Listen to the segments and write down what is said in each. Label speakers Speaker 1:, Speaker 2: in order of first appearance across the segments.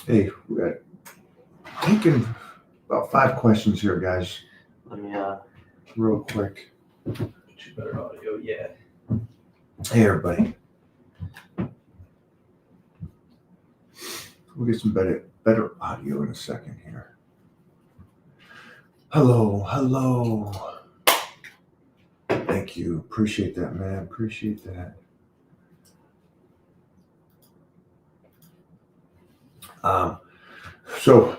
Speaker 1: Hey, we got taking about 5 questions here, guys.
Speaker 2: Let me
Speaker 1: Real quick.
Speaker 2: get you better audio. Yeah.
Speaker 1: Hey, everybody. We'll get some better audio in a second here. Hello. Thank you. Appreciate that, man. Appreciate that. So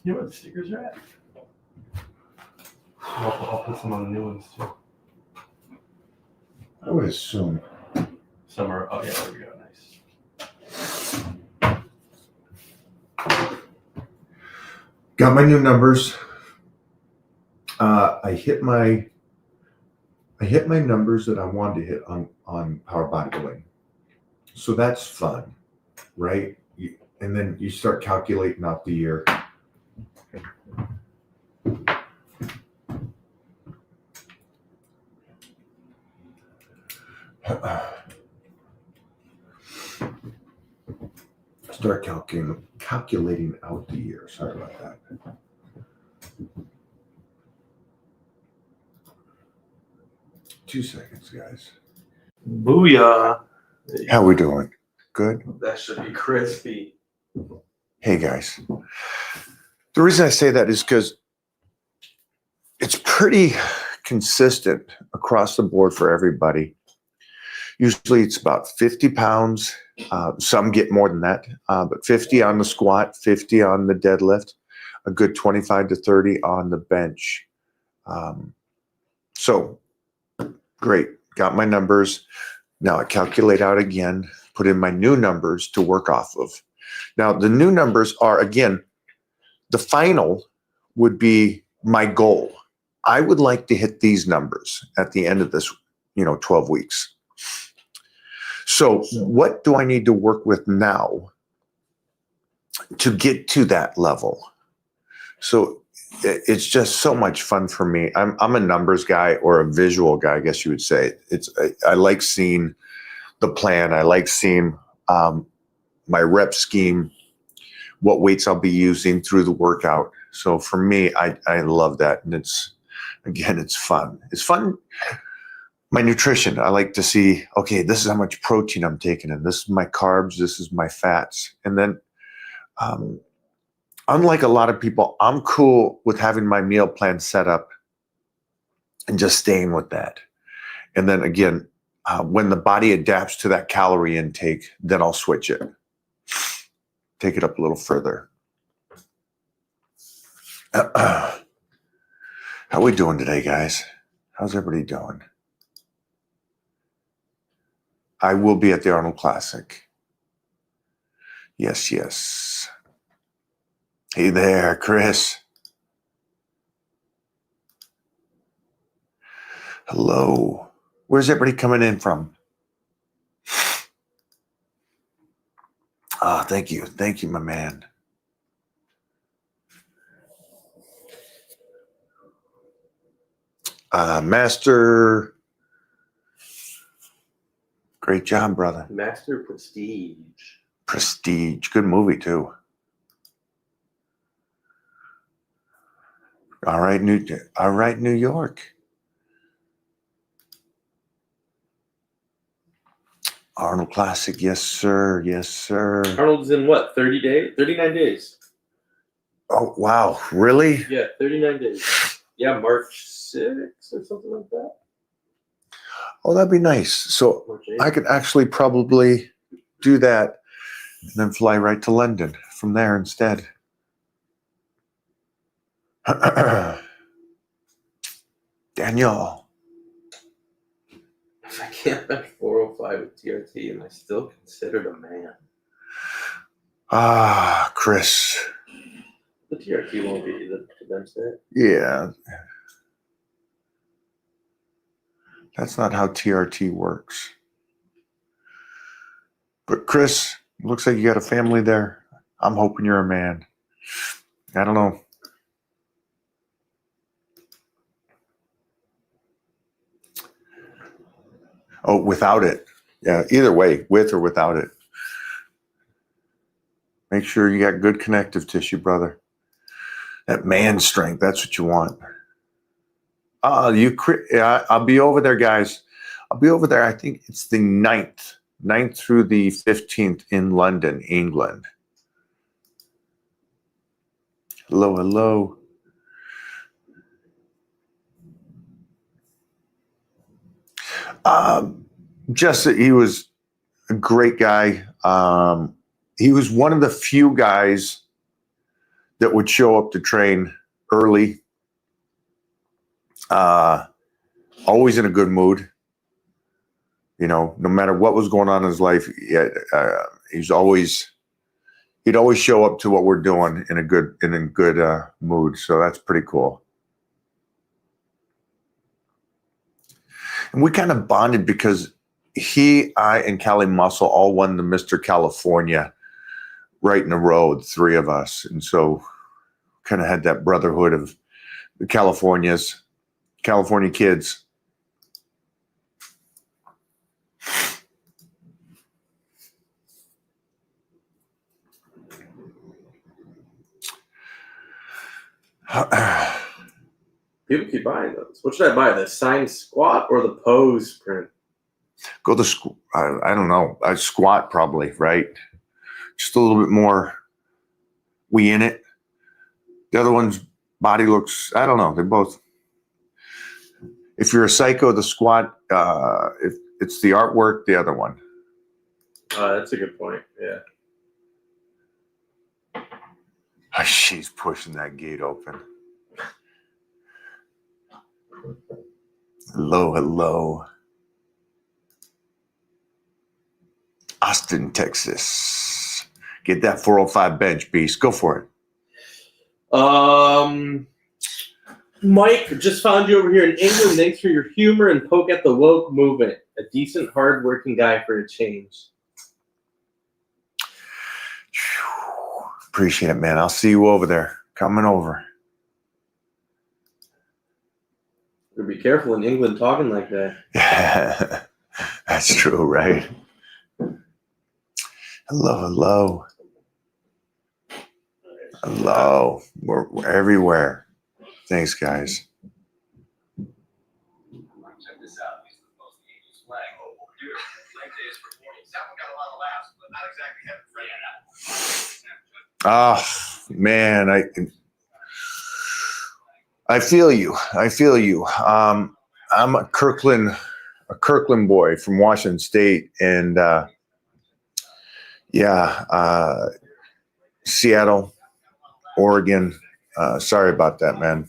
Speaker 2: You know where the stickers are at? I'll put some on the new ones too.
Speaker 1: I would assume.
Speaker 2: Some are. Oh yeah, there we go. Nice.
Speaker 1: Got my new numbers. I hit my numbers that I wanted to hit on Power Bodybuilding. So that's fun, right? And then you start calculating out the year. Start calculating out the year. Sorry about that. Two seconds, guys.
Speaker 2: Booyah!
Speaker 1: How we doing? Good?
Speaker 2: That should be crispy.
Speaker 1: Hey, guys. The reason I say that is because it's pretty consistent across the board for everybody. Usually it's about 50 pounds. Some get more than that, but 50 on the squat, 50 on the deadlift, a good 25 to 30 on the bench. So great. Got my numbers. Now I calculate out again, put in my new numbers to work off of. Now the new numbers are, again, the final would be my goal. I would like to hit these numbers at the end of this, 12 weeks. So what do I need to work with now to get to that level? So it's just so much fun for me. I'm a numbers guy, or a visual guy, I guess you would say. I like seeing the plan. I like seeing my rep scheme, what weights I'll be using through the workout. So for me, I love that. And it's fun. It's fun. My nutrition, I like to see, okay, this is how much protein I'm taking in. This is my carbs. This is my fats. And then unlike a lot of people, I'm cool with having my meal plan set up and just staying with that. And then again, when the body adapts to that calorie intake, then I'll switch it. Take it up a little further. How we doing today, guys? How's everybody doing? I will be at the Arnold Classic. Yes. Hey there, Chris. Hello. Where's everybody coming in from? Thank you. Thank you, my man. Master. Great job, brother.
Speaker 2: Master Prestige.
Speaker 1: Prestige. Good movie, too. All right, New York. Arnold Classic. Yes, sir.
Speaker 2: Arnold's in what, 30 days? 39 days.
Speaker 1: Oh, wow. Really?
Speaker 2: Yeah, 39 days. Yeah, March 6th or something like that.
Speaker 1: Oh, that'd be nice. So I could actually probably do that and then fly right to London from there instead. Daniel.
Speaker 2: If I can't bench 405 with TRT, am I still considered a man?
Speaker 1: Chris.
Speaker 2: The TRT won't be the bench that.
Speaker 1: Yeah. That's not how TRT works. But Chris, looks like you got a family there. I'm hoping you're a man. I don't know. Oh, without it. Yeah, either way, with or without it. Make sure you got good connective tissue, brother. That man strength, that's what you want. Yeah, I'll be over there, guys. I'll be over there. I think it's the 9th through the 15th in London, England. Hello, hello. Just that he was a great guy. He was one of the few guys that would show up to train early. Always in a good mood. You know, no matter what was going on in his life, he'd always show up to what we're doing in a good mood. So that's pretty cool. And we kind of bonded because he, I, and Cali Muscle all won the Mr. California right in a row, the three of us. And so kind of had that brotherhood of the California kids.
Speaker 2: People keep buying those. What should I buy? The signed squat or the pose print?
Speaker 1: Go the I don't know. I squat probably, right? Just a little bit more we in it. The other one's body looks, I don't know. They're both. If you're a psycho, the squat, if it's the artwork, the other one.
Speaker 2: That's a good point. Yeah.
Speaker 1: Oh, she's pushing that gate open. Hello, hello. Austin, Texas. Get that 405 bench, Beast. Go for it.
Speaker 2: Mike, just found you over here in England. Thanks for your humor and poke at the woke movement. A decent, hard-working guy for a change.
Speaker 1: Appreciate it, man. I'll see you over there. Coming over.
Speaker 2: Be careful in England talking like that.
Speaker 1: That's true, right? Hello, hello. Hello. We're everywhere. Thanks, guys.
Speaker 3: Check this out. He's the most Eagles flag. Oh, dude, flag day is performing. That one got a lot of laughs, but not exactly having friends.
Speaker 1: Oh, man, I feel you. I feel you. I'm a Kirkland boy from Washington State, and Seattle, Oregon. Sorry about that, man.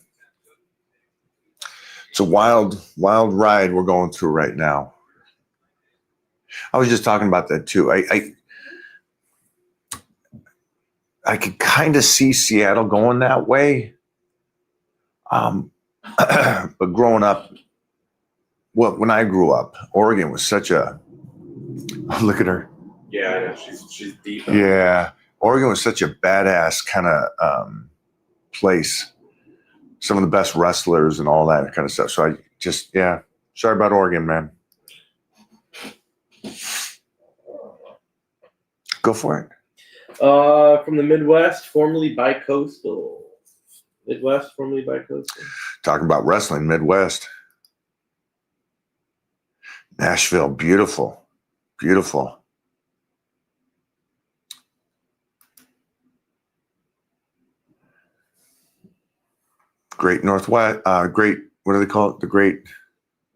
Speaker 1: It's a wild ride we're going through right now. I was just talking about that too. I could kind of see Seattle going that way. But growing up, when I grew up, Oregon was such a, look at her.
Speaker 2: Yeah, I know. She's deep.
Speaker 1: Yeah. Oregon was such a badass kind of place. Some of the best wrestlers and all that kind of stuff. So sorry about Oregon, man. Go for it.
Speaker 2: From the Midwest, formerly bicoastal.
Speaker 1: Talking about wrestling, Midwest. Nashville, beautiful. Beautiful. Great Northwest, great, what do they call it? The great.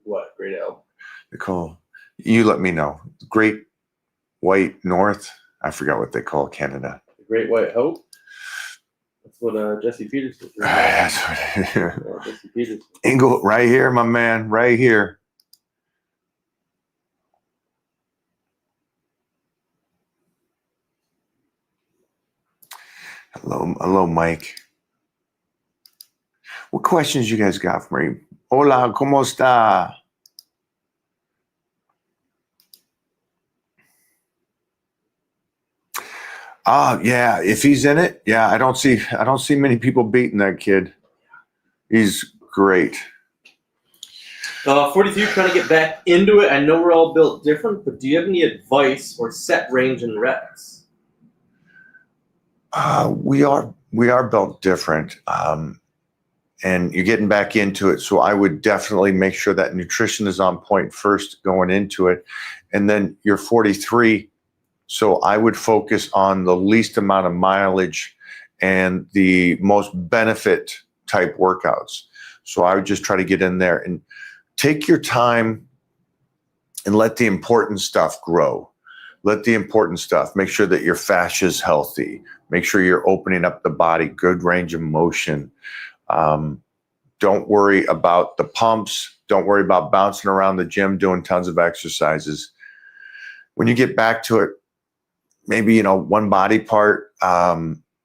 Speaker 2: What? Great L.
Speaker 1: They call, you let me know. Great White North. I forgot what they call Canada.
Speaker 2: The Great White Hope. That's what Jesse Peterson.
Speaker 1: That's what
Speaker 2: Jesse Peterson.
Speaker 1: Ingle, right here, my man, right here. Hello, Mike. What questions you guys got for me? Hola, ¿cómo está? Yeah, if he's in it, yeah, I don't see many people beating that kid. He's great.
Speaker 2: 43, trying to get back into it. I know we're all built different, but do you have any advice or set range and reps?
Speaker 1: We are built different, and you're getting back into it. So I would definitely make sure that nutrition is on point first going into it, and then you're 43. So I would focus on the least amount of mileage and the most benefit type workouts. So I would just try to get in there and take your time and let the important stuff grow. Let the important stuff, make sure that your fascia is healthy. Make sure you're opening up the body, good range of motion. Don't worry about the pumps. Don't worry about bouncing around the gym, doing tons of exercises. When you get back to it, maybe, one body part,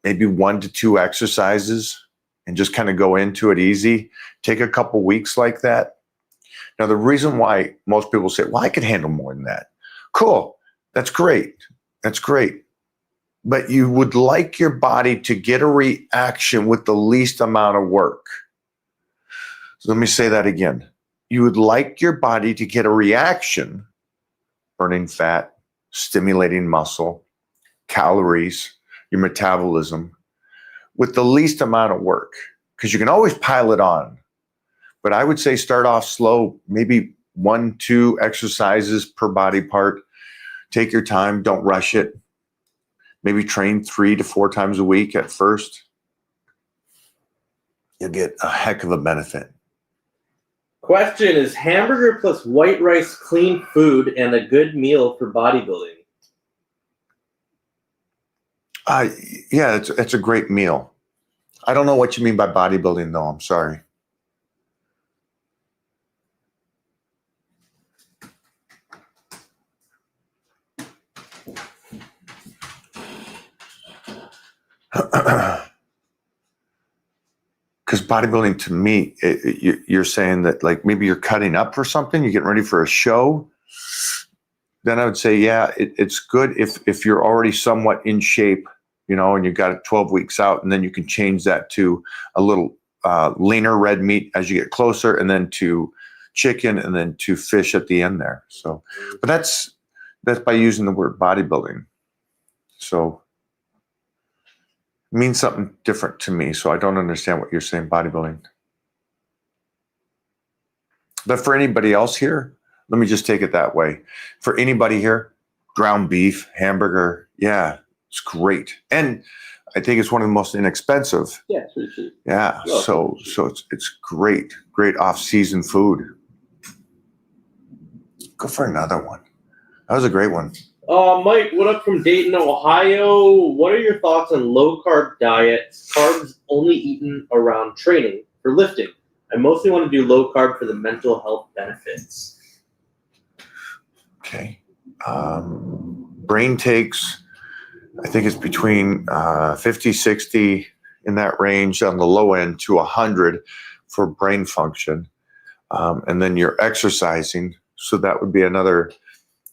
Speaker 1: maybe 1 to 2 exercises, and just kind of go into it easy. Take a couple weeks like that. Now, the reason why most people say, well, I could handle more than that. Cool. That's great. That's great. But you would like your body to get a reaction with the least amount of work. So let me say that again. You would like your body to get a reaction, burning fat, stimulating muscle, calories, your metabolism, with the least amount of work, because you can always pile it on. But I would say start off slow, maybe 1, 2 exercises per body part. Take your time, don't rush it. Maybe train 3 to 4 times a week at first. You'll get a heck of a benefit.
Speaker 2: Question: is hamburger plus white rice clean food and a good meal for bodybuilding?
Speaker 1: Yeah, it's a great meal. I don't know what you mean by bodybuilding, though. I'm sorry. Because bodybuilding, to me, you're saying that like maybe you're cutting up for something, you're getting ready for a show. Then I would say, yeah, it's good if you're already somewhat in shape, and you've got it 12 weeks out, and then you can change that to a little leaner red meat as you get closer, and then to chicken, and then to fish at the end there. So, but that's by using the word bodybuilding. So it means something different to me. So I don't understand what you're saying, bodybuilding. But for anybody else here, let me just take it that way. For anybody here, ground beef, hamburger, yeah, it's great. And I think it's one of the most inexpensive.
Speaker 2: Yeah, it's pretty cheap.
Speaker 1: Yeah,
Speaker 2: Well,
Speaker 1: so it's great off-season food. Go for another one. That was a great one.
Speaker 2: Mike, what up from Dayton, Ohio? What are your thoughts on low-carb diets, carbs only eaten around training for lifting? I mostly want to do low-carb for the mental health benefits.
Speaker 1: Okay. Brain takes, I think it's between 50, 60 in that range on the low end to 100 for brain function. And then you're exercising. So that would be another,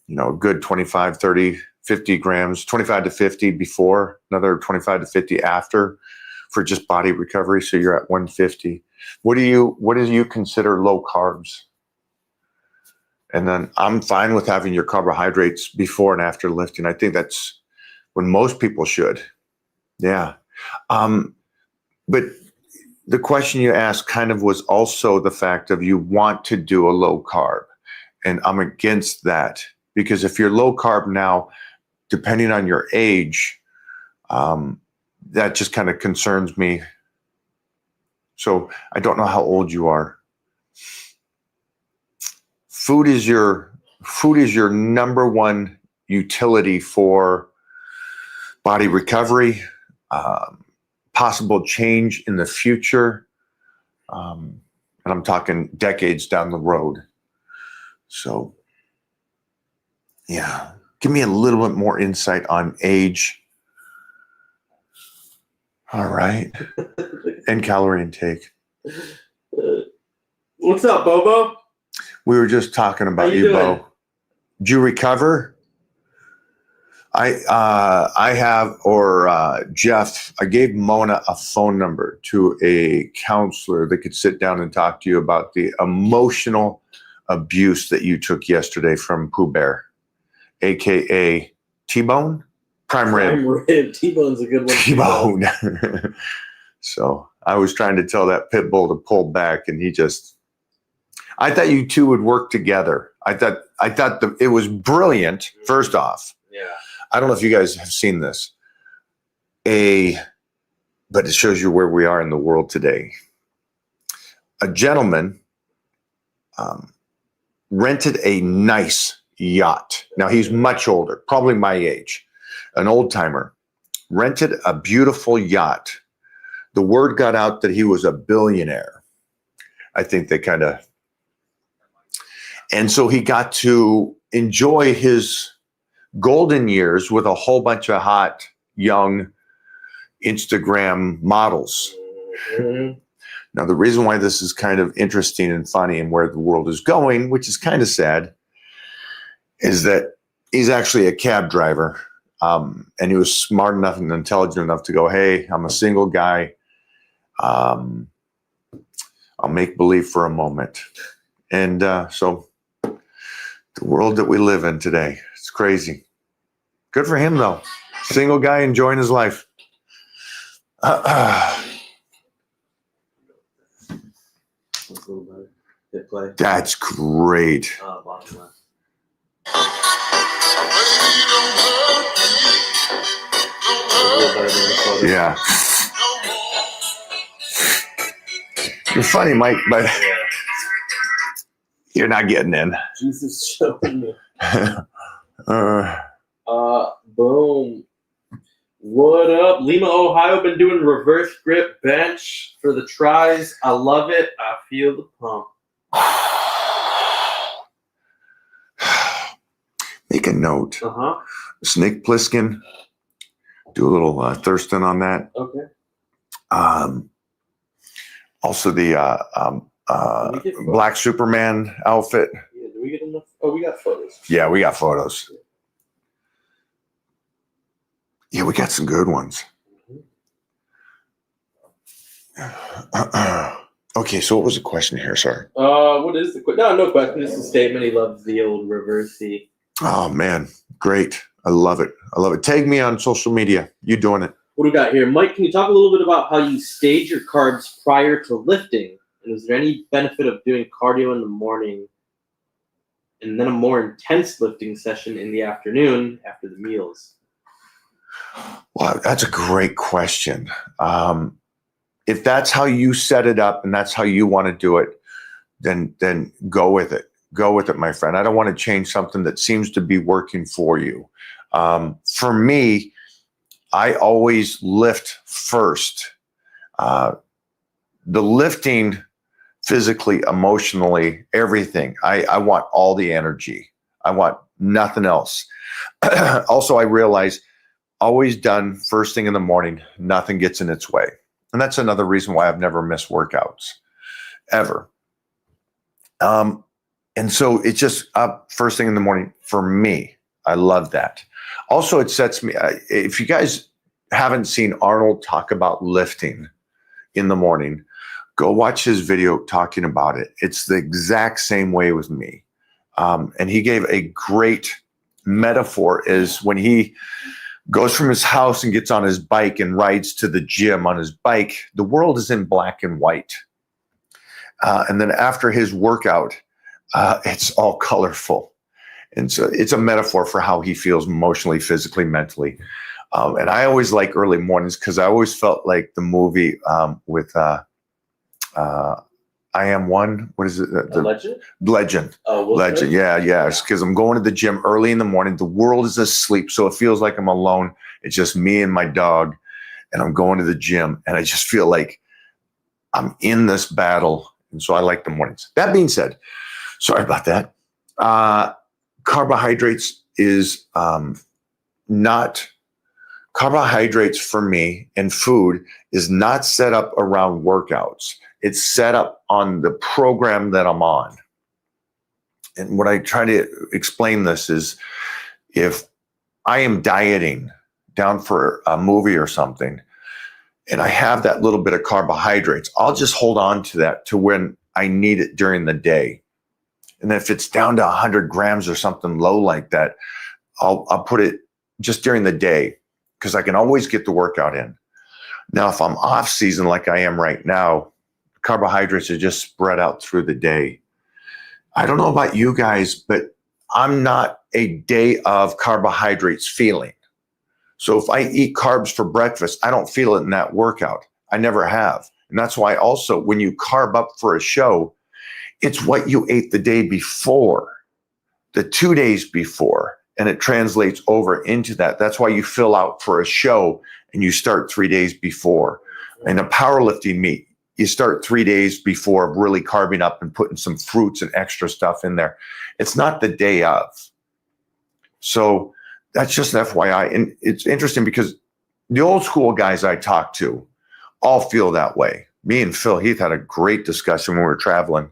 Speaker 1: a good 25, 30, 50 grams, 25 to 50 before, another 25 to 50 after for just body recovery. So you're at 150. What do you consider low carbs? And then I'm fine with having your carbohydrates before and after lifting. I think that's when most people should. Yeah. But the question you asked kind of was also the fact of you want to do a low carb. And I'm against that, because if you're low carb now, depending on your age, that just kind of concerns me. So I don't know how old you are. Food is your number one utility for body recovery, possible change in the future, and I'm talking decades down the road. So, yeah, give me a little bit more insight on age. All right, and calorie intake.
Speaker 2: What's up, Bobo?
Speaker 1: We were just talking about
Speaker 2: How you
Speaker 1: you,
Speaker 2: doing?
Speaker 1: Bo. Did you recover? I have, or Jeff, I gave Mona a phone number to a counselor that could sit down and talk to you about the emotional abuse that you took yesterday from Pooh Bear, AKA T-Bone. Prime rib.
Speaker 2: Prime rib. T-bone's a good one.
Speaker 1: T-bone. So I was trying to tell that pit bull to pull back, and he just. I thought you two would work together. I thought it was brilliant. First off,
Speaker 2: Yeah.
Speaker 1: I don't know if you guys have seen this. But it shows you where we are in the world today. A gentleman rented a nice yacht. Now he's much older, probably my age, an old timer, rented a beautiful yacht. The word got out that he was a billionaire. I think they kind of, and so he got to enjoy his golden years with a whole bunch of hot, young Instagram models.
Speaker 2: Mhm.
Speaker 1: Now, the reason why this is kind of interesting and funny and where the world is going, which is kind of sad, is that he's actually a cab driver. And he was smart enough and intelligent enough to go, hey, I'm a single guy. I'll make believe for a moment. And so the world that we live in today, it's crazy. Good for him, though. Single guy enjoying his life.
Speaker 2: That's a little better. Hit play.
Speaker 1: That's great.
Speaker 2: Bottom left. A little better than the photo.
Speaker 1: Yeah. You're funny, Mike, but
Speaker 2: Yeah.
Speaker 1: you're not getting in.
Speaker 2: Jesus showing me.
Speaker 1: Uh,
Speaker 2: Boom. What up? Lima, Ohio, been doing reverse grip bench for the tries. I love it. I feel the pump.
Speaker 1: Make a note.
Speaker 2: Uh-huh.
Speaker 1: Snake Plissken. Do a little Thurston on that.
Speaker 2: Okay.
Speaker 1: Also the
Speaker 2: we get photos?
Speaker 1: Black Superman outfit.
Speaker 2: Yeah, do we get enough? Oh, we got photos.
Speaker 1: Yeah, we got photos. Yeah, we got some good ones. Okay, so what was the question here? Sorry.
Speaker 2: What is the question? No question. It's a statement. He loves the old reversey.
Speaker 1: Oh, man. Great. I love it. I love it. Tag me on social media. You doing it.
Speaker 2: What do we got here? Mike, can you talk a little bit about how you stage your carbs prior to lifting? And is there any benefit of doing cardio in the morning and then a more intense lifting session in the afternoon after the meals?
Speaker 1: Wow, that's a great question. If that's how you set it up and that's how you want to do it, then go with it. Go with it, my friend. I don't want to change something that seems to be working for you. For me, I always lift first. The lifting physically, emotionally, everything. I want all the energy. I want nothing else. Also, I realize always done first thing in the morning, nothing gets in its way. And that's another reason why I've never missed workouts, ever. And so it's just up first thing in the morning for me. I love that. Also, it sets me, if you guys haven't seen Arnold talk about lifting in the morning, go watch his video talking about it. It's the exact same way with me. And he gave a great metaphor is when he goes from his house and gets on his bike and rides to the gym on his bike, the world is in black and white. And then after his workout, it's all colorful. And so it's a metaphor for how he feels emotionally, physically, mentally. And I always like early mornings because I always felt like the movie with I Am One. What is it?
Speaker 2: A legend?
Speaker 1: Legend.
Speaker 2: Oh, Will
Speaker 1: Legend.
Speaker 2: Smith?
Speaker 1: Yeah. Because I'm going to the gym early in the morning. The world is asleep. So it feels like I'm alone. It's just me and my dog. And I'm going to the gym. And I just feel like I'm in this battle. And so I like the mornings. That being said, sorry about that. Carbohydrates is not, carbohydrates for me and food is not set up around workouts. It's set up on the program that I'm on. And what I try to explain this is if I am dieting down for a movie or something, and I have that little bit of carbohydrates, I'll just hold on to that to when I need it during the day. And if it's down to 100 grams or something low like that, I'll put it just during the day because I can always get the workout in. Now, if I'm off season like I am right now, carbohydrates are just spread out through the day. I don't know about you guys, but I'm not a day of carbohydrates feeling. So if I eat carbs for breakfast, I don't feel it in that workout. I never have. And that's why also when you carb up for a show, it's what you ate the day before, the 2 days before, and it translates over into that. That's why you fill out for a show and you start 3 days before. In a powerlifting meet, you start 3 days before really carbing up and putting some fruits and extra stuff in there. It's not the day of. So that's just an FYI. And it's interesting because the old school guys I talk to all feel that way. Me and Phil Heath had a great discussion when we were traveling.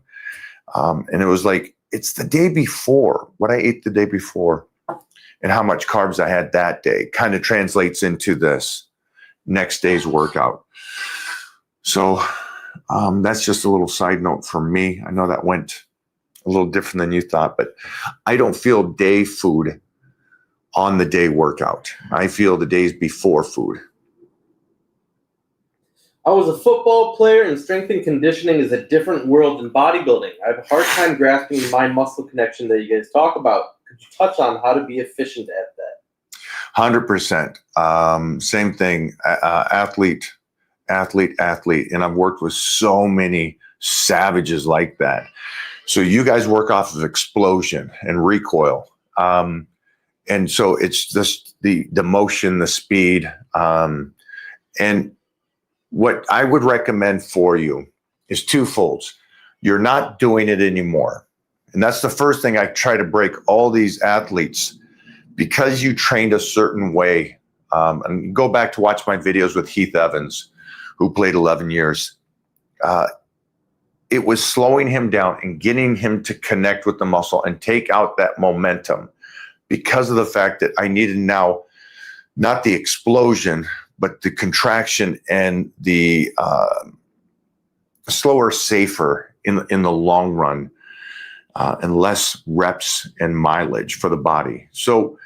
Speaker 1: And it was like, it's the day before, what I ate the day before and how much carbs I had that day kind of translates into this next day's workout. So that's just a little side note for me. I know that went a little different than you thought, but I don't feel day food on the day workout. I feel the days before food.
Speaker 2: I was a football player, and strength and conditioning is a different world than bodybuilding. I have a hard time grasping the mind-muscle connection that you guys talk about. Could you touch on how to be efficient at that?
Speaker 1: 100%. Same thing. Athlete. And I've worked with so many savages like that. So you guys work off of explosion and recoil. And so it's just the motion, the speed. And what I would recommend for you is twofold. You're not doing it anymore. And that's the first thing I try to break all these athletes, because you trained a certain way. And go back to watch my videos with Heath Evans, who played 11 years. It was slowing him down and getting him to connect with the muscle and take out that momentum, because of the fact that I needed now not the explosion, but the contraction and the slower, safer in the long run, and less reps and mileage for the body. So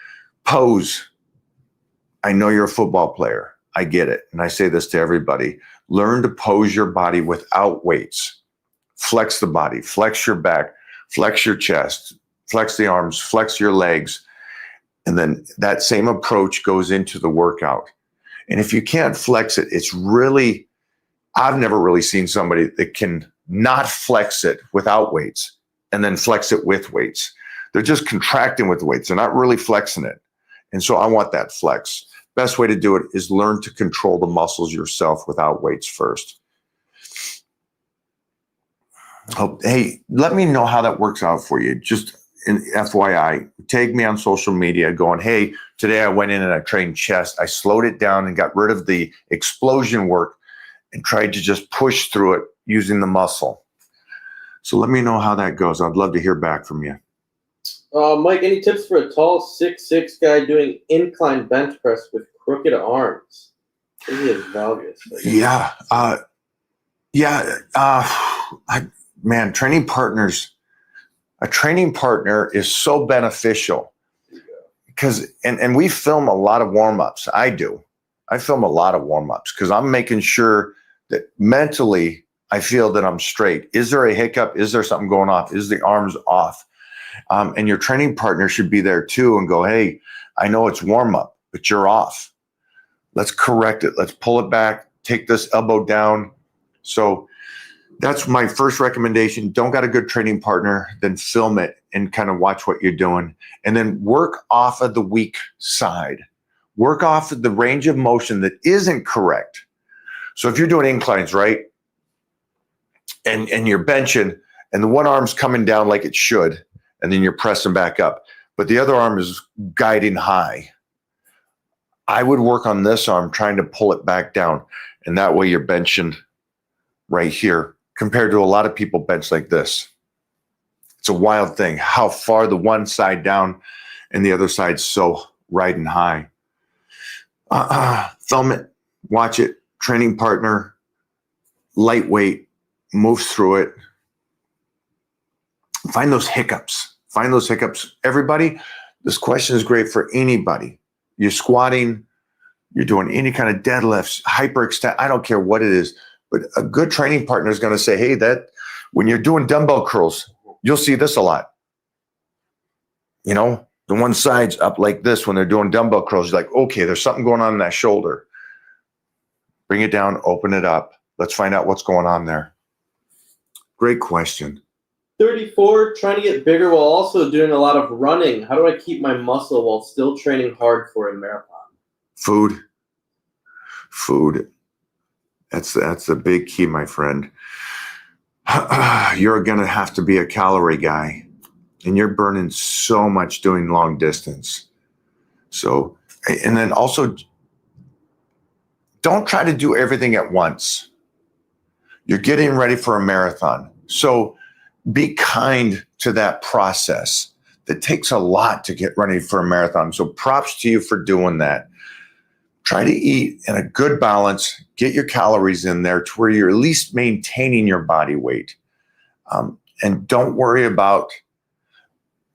Speaker 1: pose. I know you're a football player. I get it. And I say this to everybody. Learn to pose your body without weights. Flex the body, flex your back, flex your chest, flex the arms, flex your legs. And then that same approach goes into the workout. And if you can't flex it, it's really, I've never really seen somebody that can not flex it without weights and then flex it with weights. They're just contracting with weights. They're not really flexing it. And so I want that flex. Best way to do it is learn to control the muscles yourself without weights first. Hey, let me know how that works out for you. Just an FYI, tag me on social media going, hey, today I went in and I trained chest. I slowed it down and got rid of the explosion work and tried to just push through it using the muscle. So let me know how that goes. I'd love to hear back from you.
Speaker 2: Mike, any tips for a tall 6'6" guy doing incline bench press with crooked arms? He is valgus.
Speaker 1: Man, training partners. A training partner is so beneficial because, and we film a lot of warm-ups. I do. I film a lot of warm-ups because I'm making sure that mentally I feel that I'm straight. Is there a hiccup? Is there something going off? Is the arms off? And your training partner should be there too and go, hey, I know it's warm-up, but you're off. Let's correct it. Let's pull it back. Take this elbow down. So that's my first recommendation. Don't got a good training partner, then film it and kind of watch what you're doing. And then work off of the weak side. Work off of the range of motion that isn't correct. So if you're doing inclines, right, and you're benching, and the one arm's coming down like it should, and then you're pressing back up, but the other arm is guiding high, I would work on this arm trying to pull it back down. And that way you're benching right here, compared to a lot of people bench like this. It's a wild thing how far the one side down and the other side's so riding high. Film it, watch it, training partner, lightweight, moves through it. Find those hiccups. Everybody, this question is great for anybody. you're squatting, you're doing any kind of deadlifts, hyperextend, I don't care what it is, but a good training partner is going to say, hey, that when you're doing dumbbell curls, you'll see this a lot. You know, the one side's up like this when they're doing dumbbell curls. You're like, okay, there's something going on in that shoulder. Bring it down, open it up. Let's find out what's going on there. Great question.
Speaker 2: 34, trying to get bigger while also doing a lot of running. How do I keep my muscle while still training hard for a marathon?
Speaker 1: Food. That's the big key, my friend. You're going to have to be a calorie guy, and you're burning so much doing long distance. So, and then also, don't try to do everything at once. You're getting ready for a marathon. So be kind to that process. That takes a lot to get ready for a marathon. So props to you for doing that. Try to eat in a good balance, get your calories in there to where you're at least maintaining your body weight. And don't worry about,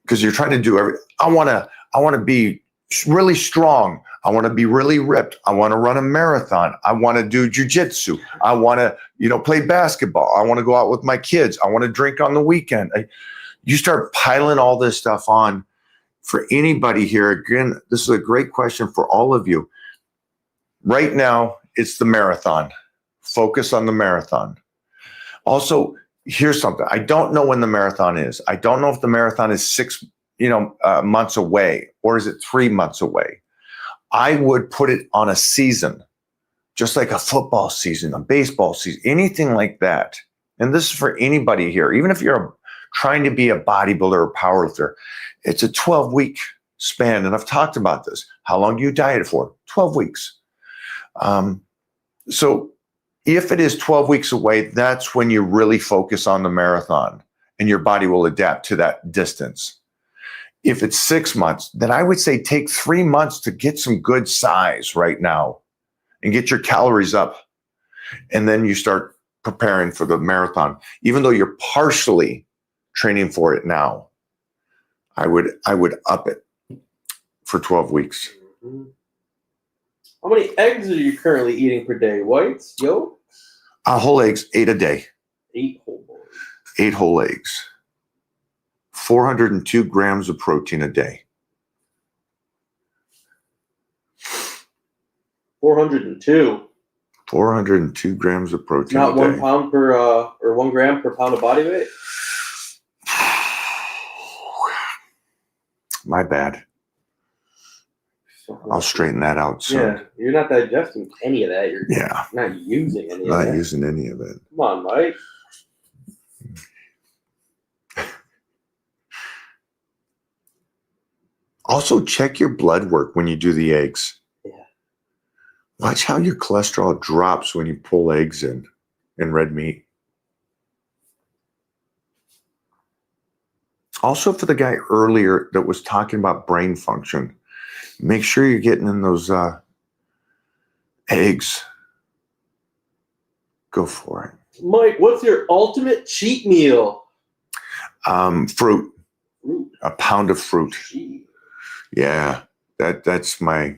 Speaker 1: because you're trying to do everything. I want to be really strong. I want to be really ripped. I want to run a marathon. I want to do jujitsu. I want to, play basketball. I want to go out with my kids. I want to drink on the weekend. You start piling all this stuff on for anybody here. Again, this is a great question for all of you. Right now, it's the marathon. Focus on the marathon. Also, here's something. I don't know when the marathon is. I don't know if the marathon is 6 months away, or is it 3 months away? I would put it on a season, just like a football season, a baseball season, anything like that. And this is for anybody here, even if you're trying to be a bodybuilder or powerlifter. It's a 12-week span, and I've talked about this. How long do you diet for? 12 weeks. So if it is 12 weeks away, that's when you really focus on the marathon, and your body will adapt to that distance. If it's 6 months, then I would say take 3 months to get some good size right now and get your calories up. And then you start preparing for the marathon. Even though you're partially training for it now, I would up it for 12 weeks.
Speaker 2: Mm-hmm. How many eggs are you currently eating per day? Whites, yolk?
Speaker 1: Whole eggs, 8 a day.
Speaker 2: 8 whole boys.
Speaker 1: 8 whole eggs. 402 grams of protein a day.
Speaker 2: 402.
Speaker 1: 402 grams of protein
Speaker 2: Not
Speaker 1: a day.
Speaker 2: 1 pound per or 1 gram per pound of body weight.
Speaker 1: My bad. I'll straighten that out soon.
Speaker 2: Yeah, you're not digesting any of that. You're
Speaker 1: Yeah,
Speaker 2: not using any of
Speaker 1: not
Speaker 2: that.
Speaker 1: using any of it.
Speaker 2: Come on, Mike.
Speaker 1: Also, check your blood work when you do the eggs.
Speaker 2: Yeah.
Speaker 1: Watch how your cholesterol drops when you pull eggs in red meat. Also, for the guy earlier that was talking about brain function, make sure you're getting in those eggs. Go for it.
Speaker 2: Mike, what's your ultimate cheat meal?
Speaker 1: Fruit.
Speaker 2: Fruit.
Speaker 1: A pound of fruit.
Speaker 2: Gee.
Speaker 1: Yeah, that's my,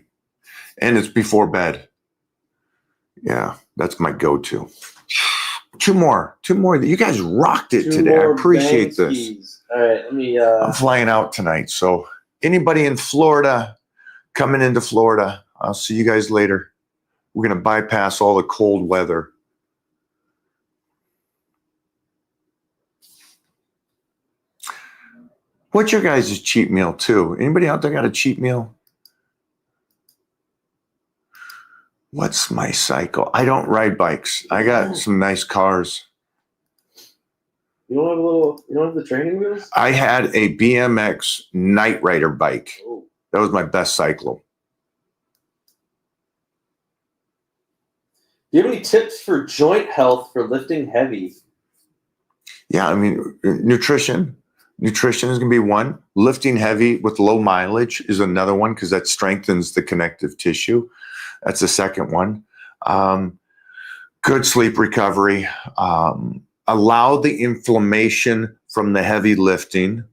Speaker 1: and it's before bed. Yeah, that's my go-to. Two more. You guys rocked it today. I appreciate this.
Speaker 2: All right, let me.
Speaker 1: I'm flying out tonight, so anybody in Florida, coming into Florida, I'll see you guys later. We're gonna bypass all the cold weather. What's your guys' cheat meal too? Anybody out there got a cheat meal? What's my cycle? I don't ride bikes. I got some nice cars.
Speaker 2: You don't have a little. You don't have the training wheels.
Speaker 1: I had a BMX Night Rider bike.
Speaker 2: Oh.
Speaker 1: That was my best cycle.
Speaker 2: Do you have any tips for joint health for lifting heavy?
Speaker 1: Yeah, I mean, nutrition. Nutrition is going to be one. Lifting heavy with low mileage is another one because that strengthens the connective tissue. That's the second one. Good sleep recovery. Allow the inflammation from the heavy lifting.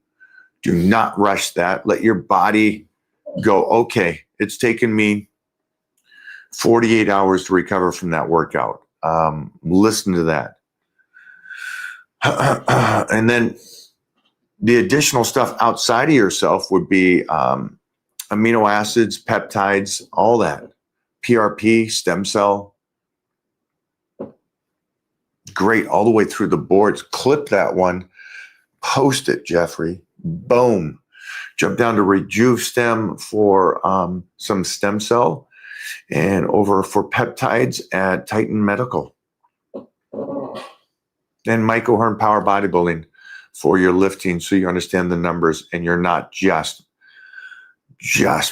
Speaker 1: Do not rush that. Let your body go, okay, It's taken me 48 hours to recover from that workout. Listen to that. And then the additional stuff outside of yourself would be amino acids, peptides, all that. PRP, stem cell. Great, all the way through the boards. Clip that one, post it, Jeffrey. Boom. Jump down to RejuveStem for some stem cell, and over for peptides at Titan Medical. And Mike O'Hearn Power Bodybuilding for your lifting, so you understand the numbers and you're not just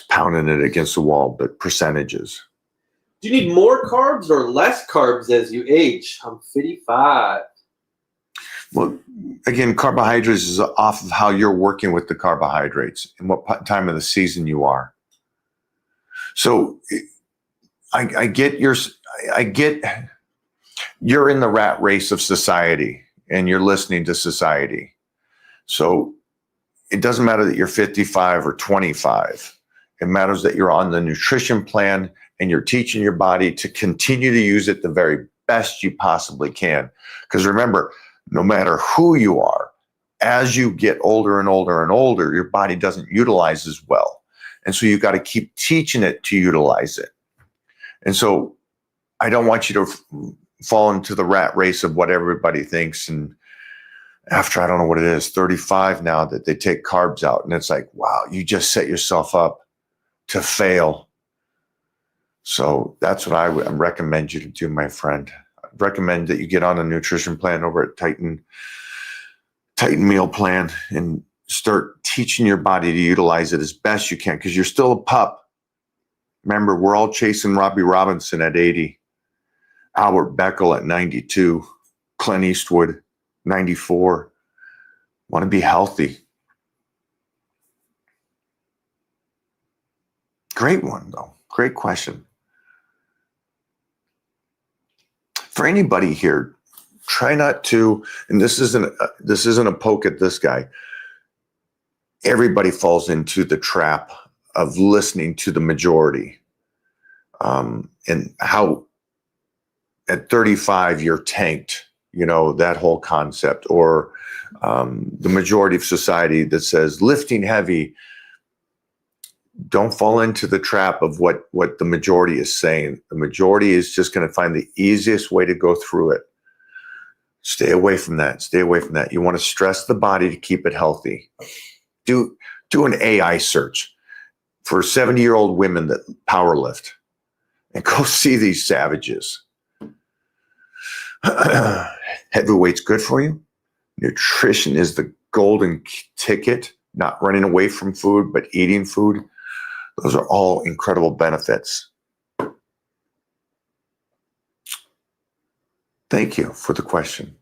Speaker 1: pounding it against the wall, but percentages.
Speaker 2: Do you need more carbs or less carbs as you age? I'm 55.
Speaker 1: Well, again, carbohydrates is off of how you're working with the carbohydrates and what time of the season you are. So I get you're in the rat race of society and you're listening to society. So it doesn't matter that you're 55 or 25. It matters that you're on the nutrition plan and you're teaching your body to continue to use it the very best you possibly can. Because remember, no matter who you are, as you get older and older and older, your body doesn't utilize as well. And so you've got to keep teaching it to utilize it. And so I don't want you to fall into the rat race of what everybody thinks. And after, I don't know what it is, 35 now, that they take carbs out. And it's like, wow, you just set yourself up to fail. So that's what I would recommend you to do, my friend. I'd recommend that you get on a nutrition plan over at Titan Meal Plan and start teaching your body to utilize it as best you can, because you're still a pup. Remember, we're all chasing Robbie Robinson at 80, Albert Beckel at 92, Clint Eastwood, 94. Want to be healthy. Great one, though. Great question. For anybody here, try not to, and this isn't a poke at this guy. Everybody falls into the trap of listening to the majority, and how at 35 you're tanked, that whole concept, or the majority of society that says lifting heavy. Don't fall into the trap of what the majority is saying. The majority is just going to find the easiest way to go through it. Stay away from that. Stay away from that. You want to stress the body to keep it healthy. Do an AI search for 70-year-old women that power lift, and go see these savages. Heavyweight's good for you. Nutrition is the golden ticket. Not running away from food, but eating food. Those are all incredible benefits. Thank you for the question.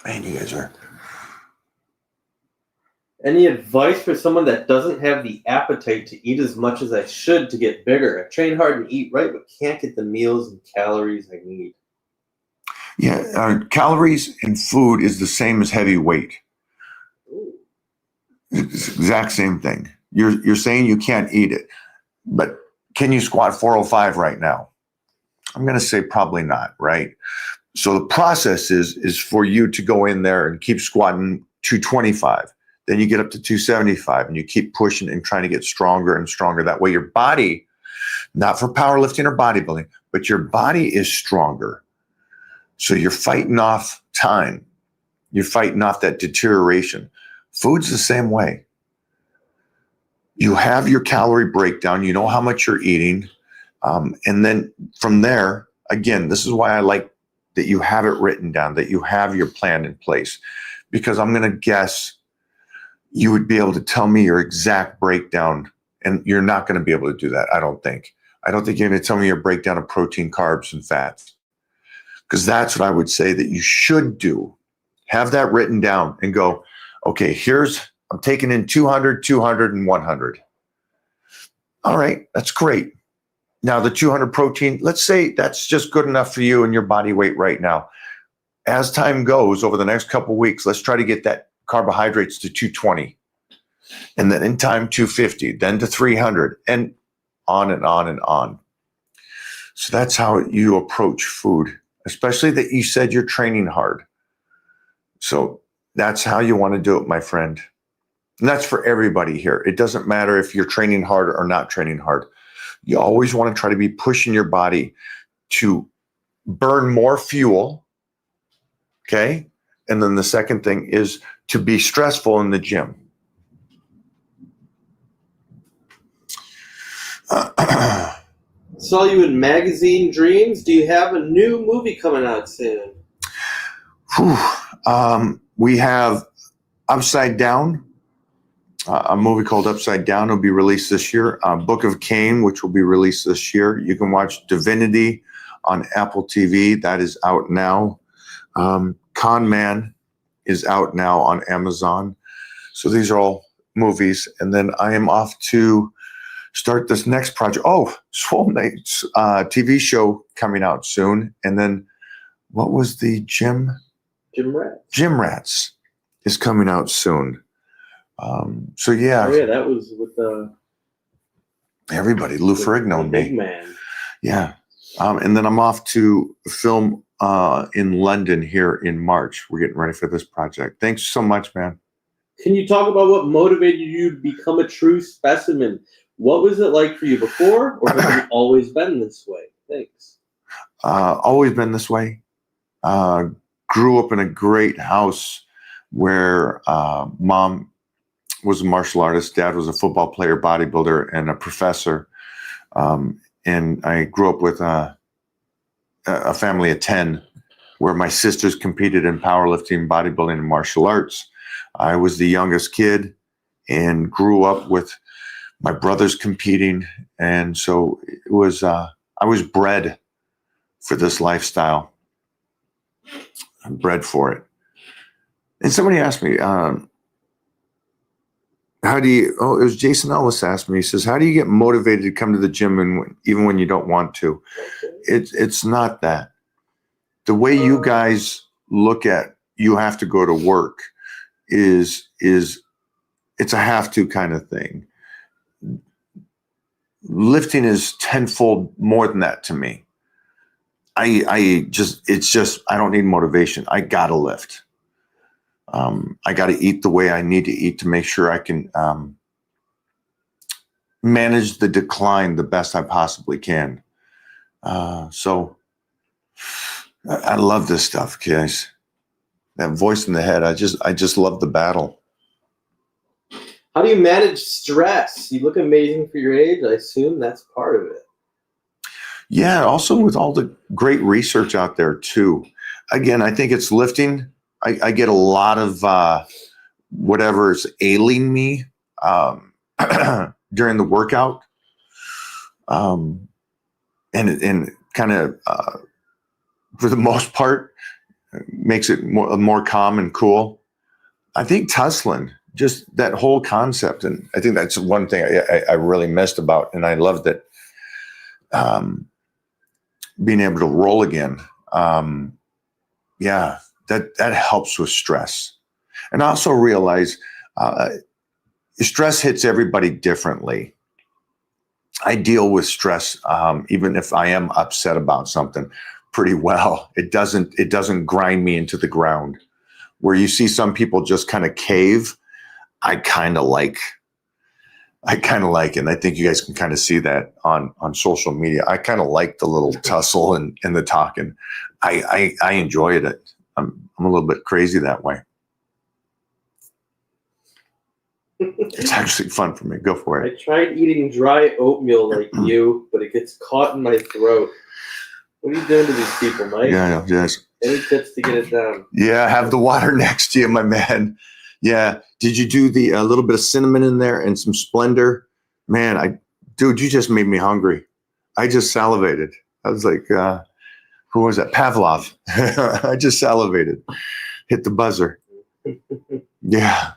Speaker 1: Man, you guys are.
Speaker 2: Any advice for someone that doesn't have the appetite to eat as much as I should to get bigger? I train hard and eat right, but can't get the meals and calories I need.
Speaker 1: Yeah, calories in food is the same as heavy weight. It's the exact same thing. You're saying you can't eat it, but can you squat 405 right now? I'm going to say probably not, right? So the process is for you to go in there and keep squatting 225. Then you get up to 275 and you keep pushing and trying to get stronger and stronger. That way your body, not for powerlifting or bodybuilding, but your body is stronger. So you're fighting off time. You're fighting off that deterioration. Food's the same way. You have your calorie breakdown. You know how much you're eating. And then from there, again, this is why I like that you have it written down, that you have your plan in place. Because I'm going to guess you would be able to tell me your exact breakdown. And you're not going to be able to do that, I don't think. I don't think you're going to tell me your breakdown of protein, carbs, and fats. Because that's what I would say that you should do. Have that written down and go, okay, I'm taking in 200, 200, and 100. All right, that's great. Now the 200 protein, let's say that's just good enough for you and your body weight right now. As time goes over the next couple of weeks, let's try to get that carbohydrates to 220. And then in time, 250, then to 300, and on and on and on. So that's how you approach food, especially that you said you're training hard. So that's how you want to do it, my friend. And that's for everybody here. It doesn't matter if you're training hard or not training hard. You always want to try to be pushing your body to burn more fuel. Okay. And then the second thing is to be stressful in the gym.
Speaker 2: Saw you in Magazine Dreams. Do you have a new movie coming out soon?
Speaker 1: We have Upside Down, a movie called Upside Down will be released this year. Book of Cain, which will be released this year. You can watch Divinity on Apple TV. That is out now. Con Man is out now on Amazon. So these are all movies. And then I am off to start this next project. Oh, Swole Knight's TV show coming out soon. And then what was the Gym
Speaker 2: Rats.
Speaker 1: Gym Rats is coming out soon. So yeah.
Speaker 2: Oh yeah, that was with
Speaker 1: Everybody, Lou
Speaker 2: the
Speaker 1: Ferrigno and
Speaker 2: big
Speaker 1: me.
Speaker 2: man.
Speaker 1: Yeah. And then I'm off to film in London here in March. We're getting ready for this project. Thanks so much, man.
Speaker 2: Can you talk about what motivated you to become a true specimen? What was it like for you before, or have you always been this way? Thanks.
Speaker 1: Always been this way. Grew up in a great house where mom was a martial artist, dad was a football player, bodybuilder, and a professor. And I grew up with a family of 10 where my sisters competed in powerlifting, bodybuilding, and martial arts. I was the youngest kid and grew up with my brothers competing. And so it was, I was bred for this lifestyle. I'm bred for it. And somebody asked me, how do you, it was Jason Ellis asked me, he says, how do you get motivated to come to the gym even when you don't want to? It's not that. The way you guys look at you have to go to work is it's a have to kind of thing. Lifting is tenfold more than that to me. I don't need motivation. I gotta lift. I got to eat the way I need to eat to make sure I can manage the decline the best I possibly can. So I love this stuff, guys. That voice in the head, I just love the battle.
Speaker 2: How do you manage stress? You look amazing for your age. I assume that's part of it.
Speaker 1: Yeah, also with all the great research out there too. Again, I think it's lifting. I get a lot of whatever's ailing me during the workout, and kind of for the most part makes it more calm and cool. I think tussling, just that whole concept, and I think that's one thing I really missed about, and I loved it. Being able to roll again, yeah. That helps with stress. And also realize stress hits everybody differently. I deal with stress, even if I am upset about something, pretty well. It doesn't grind me into the ground. Where you see some people just kind of cave, I kind of like, and I think you guys can kind of see that on social media. I kind of like the little tussle and the talking. I enjoyed it. I'm a little bit crazy that way. It's actually fun for me. Go for it.
Speaker 2: I tried eating dry oatmeal like you, but it gets caught in my throat. What are you doing to these people, Mike?
Speaker 1: Yeah, yes.
Speaker 2: Any tips to get it down?
Speaker 1: Yeah, have the water next to you, my man. Yeah. Did you do the a little bit of cinnamon in there and some Splendor? Man, dude, you just made me hungry. I just salivated. I was like, who was that? Pavlov. I just salivated. Hit the buzzer. Yeah.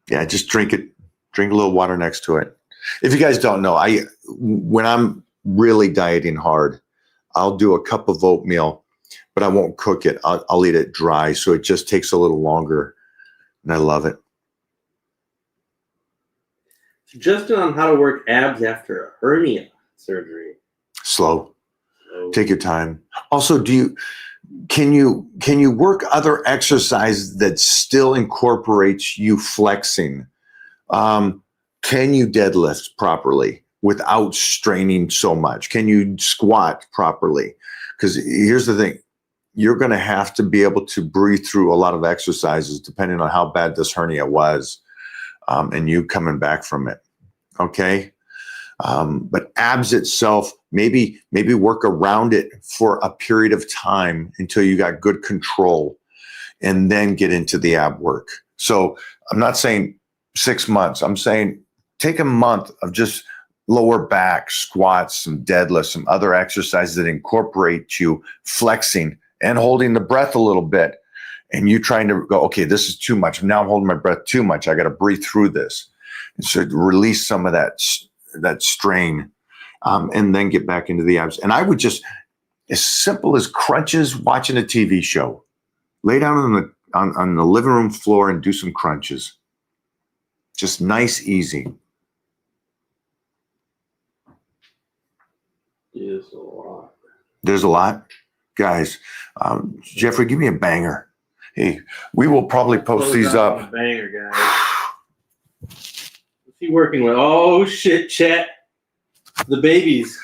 Speaker 1: Yeah, just drink it. Drink a little water next to it. If you guys don't know, when I'm really dieting hard, I'll do a cup of oatmeal, but I won't cook it. I'll eat it dry, so it just takes a little longer, and I love it.
Speaker 2: Suggestion on how to work abs after a hernia surgery.
Speaker 1: Slow.
Speaker 2: Oh.
Speaker 1: Take your time. Also, can you work other exercises that still incorporates you flexing? Can you deadlift properly without straining so much? Can you squat properly? Because here's the thing. You're going to have to be able to breathe through a lot of exercises depending on how bad this hernia was, and you coming back from it. Okay. But abs itself, maybe work around it for a period of time until you got good control, and then get into the ab work. So I'm not saying 6 months. I'm saying take a month of just lower back squats, some deadlifts, some other exercises that incorporate you flexing and holding the breath a little bit. And you trying to go, okay, this is too much. Now I'm holding my breath too much. I got to breathe through this. And so release some of that strain, and then get back into the abs. And I would just, as simple as crunches, watching a TV show, lay down on the living room floor and do some crunches. Just nice, easy.
Speaker 2: Is a lot.
Speaker 1: There's a lot. Guys, Jeffrey, give me a banger. Hey, we will probably post
Speaker 2: Close
Speaker 1: these
Speaker 2: out on
Speaker 1: up.
Speaker 2: a banger, guys. What's he working with? Oh shit, Chet. The babies.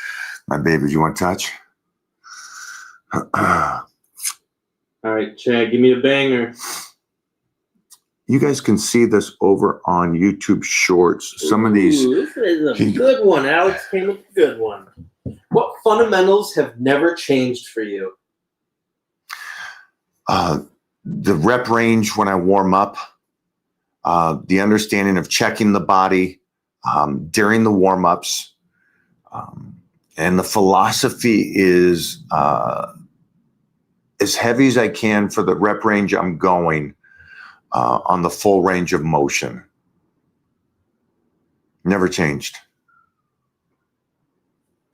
Speaker 1: My babies, you want to touch?
Speaker 2: All right, Chad, give me a banger.
Speaker 1: You guys can see this over on YouTube Shorts. Some of these.
Speaker 2: Ooh, this is a good one. Alex came with a good one. What fundamentals have never changed for you?
Speaker 1: The rep range when I warm up, the understanding of checking the body during the warm-ups, and the philosophy is as heavy as I can for the rep range I'm going on the full range of motion. Never changed.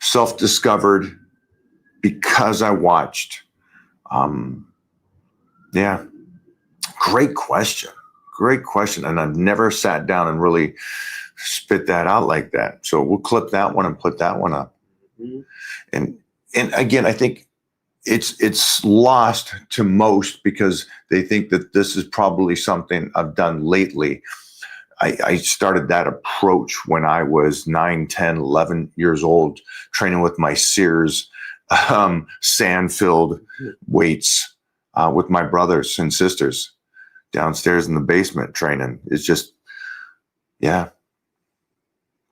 Speaker 1: Self-discovered because I watched. Yeah, great question. Great question. And I've never sat down and really spit that out like that. So we'll clip that one and put that one up.
Speaker 2: Mm-hmm.
Speaker 1: And again, I think it's lost to most because they think that this is probably something I've done lately. I started that approach when I was 9, 10, 11 years old, training with my Sears sand-filled weights with my brothers and sisters downstairs in the basement training. It's just, yeah.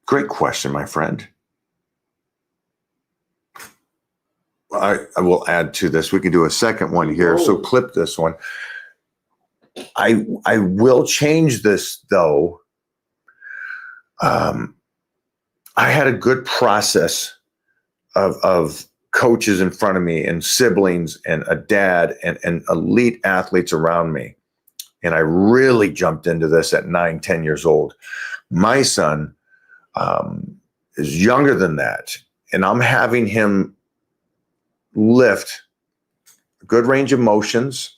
Speaker 1: Great question, my friend. I will add to this. We can do a second one here. So clip this one. I will change this though. I had a good process of coaches in front of me and siblings and a dad and elite athletes around me. And I really jumped into this at 9, 10 years old. My son is younger than that. And I'm having him lift good range of motions,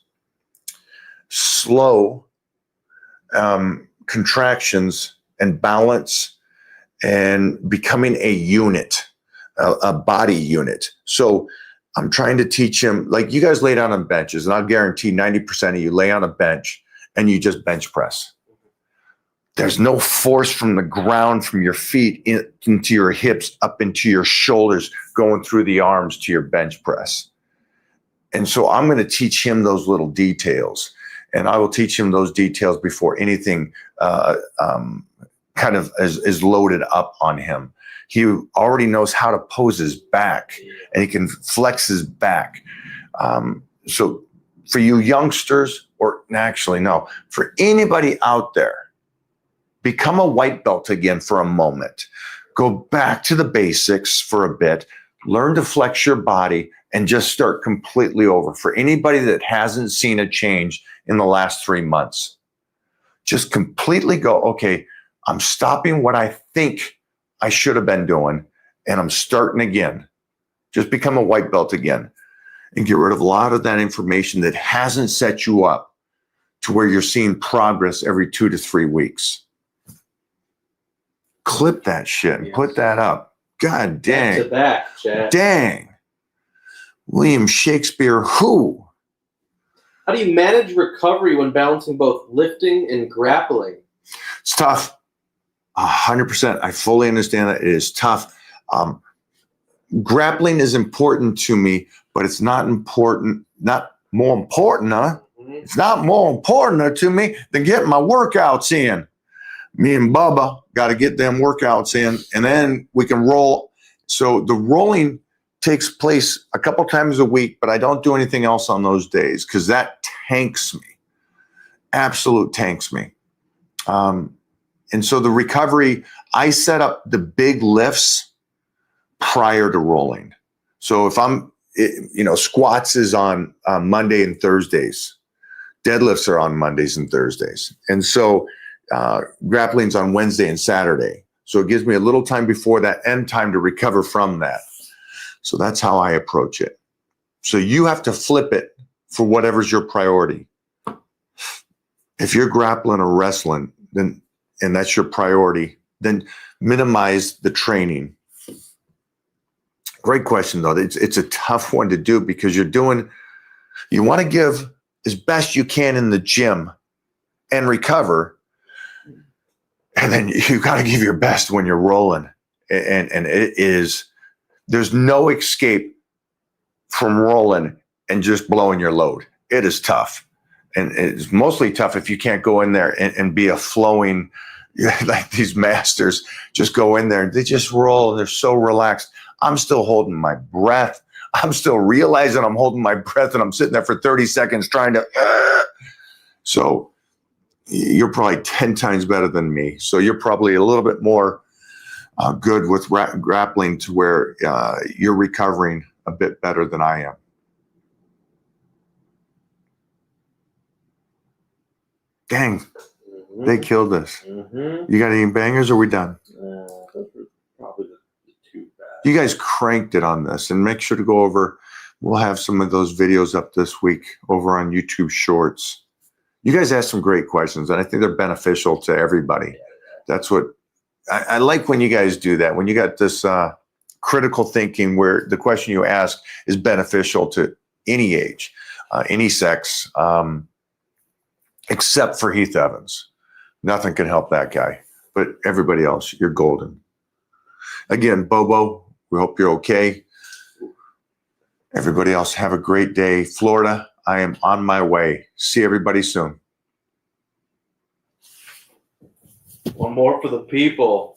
Speaker 1: slow contractions and balance, and becoming a unit, a body unit. So I'm trying to teach him, like you guys lay down on benches, and I'll guarantee 90% of you lay on a bench and you just bench press. There's no force from the ground, from your feet into your hips, up into your shoulders, going through the arms to your bench press. And so I'm going to teach him those little details. And I will teach him those details before anything kind of is loaded up on him. He already knows how to pose his back, and he can flex his back. So for you youngsters, or actually, no, for anybody out there, become a white belt again for a moment. Go back to the basics for a bit. Learn to flex your body and just start completely over. For anybody that hasn't seen a change in the last 3 months, just completely go, okay, I'm stopping what I think I should have been doing, and I'm starting again. Just become a white belt again and get rid of a lot of that information that hasn't set you up to where you're seeing progress every 2 to 3 weeks. Clip that shit and put that up. God
Speaker 2: Back to
Speaker 1: dang.
Speaker 2: back, chat.
Speaker 1: Dang. William Shakespeare, who?
Speaker 2: How do you manage recovery when balancing both lifting and grappling?
Speaker 1: It's tough. 100%. I fully understand that it is tough. Grappling is important to me, but it's not important, not more important, huh? It's not more important to me than getting my workouts in. Me and Bubba got to get them workouts in, and then we can roll. So the rolling takes place a couple times a week, but I don't do anything else on those days because that tanks me. Absolute tanks me. And so the recovery, I set up the big lifts prior to rolling. So if squats is on Monday and Thursdays, deadlifts are on Mondays and Thursdays. And so grappling's on Wednesday and Saturday. So it gives me a little time before that and time to recover from that. So that's how I approach it. So you have to flip it for whatever's your priority. If you're grappling or wrestling, then, and that's your priority, then minimize the training. Great question, though. It's a tough one to do because you want to give as best you can in the gym and recover. And then you got to give your best when you're rolling. And it is, there's no escape from rolling and just blowing your load. It is tough. And it's mostly tough if you can't go in there and be a flowing, like these masters just go in there and they just roll and they're so relaxed. I'm still holding my breath. I'm still realizing I'm holding my breath and I'm sitting there for 30 seconds trying to. So you're probably 10 times better than me. So you're probably a little bit more good with grappling to where you're recovering a bit better than I am. Dang, they killed us.
Speaker 2: Mm-hmm.
Speaker 1: You got any bangers or are we done?
Speaker 2: Those were probably the two bad.
Speaker 1: You guys cranked it on this, and make sure to go over. We'll have some of those videos up this week over on YouTube Shorts. You guys asked some great questions, and I think they're beneficial to everybody. That's what I like when you guys do that. When you got this critical thinking where the question you ask is beneficial to any age, any sex, except for Heath Evans. Nothing can help that guy. But everybody else, you're golden. Again, Bobo, we hope you're okay. Everybody else, have a great day. Florida, I am on my way. See everybody soon.
Speaker 2: One more for the people.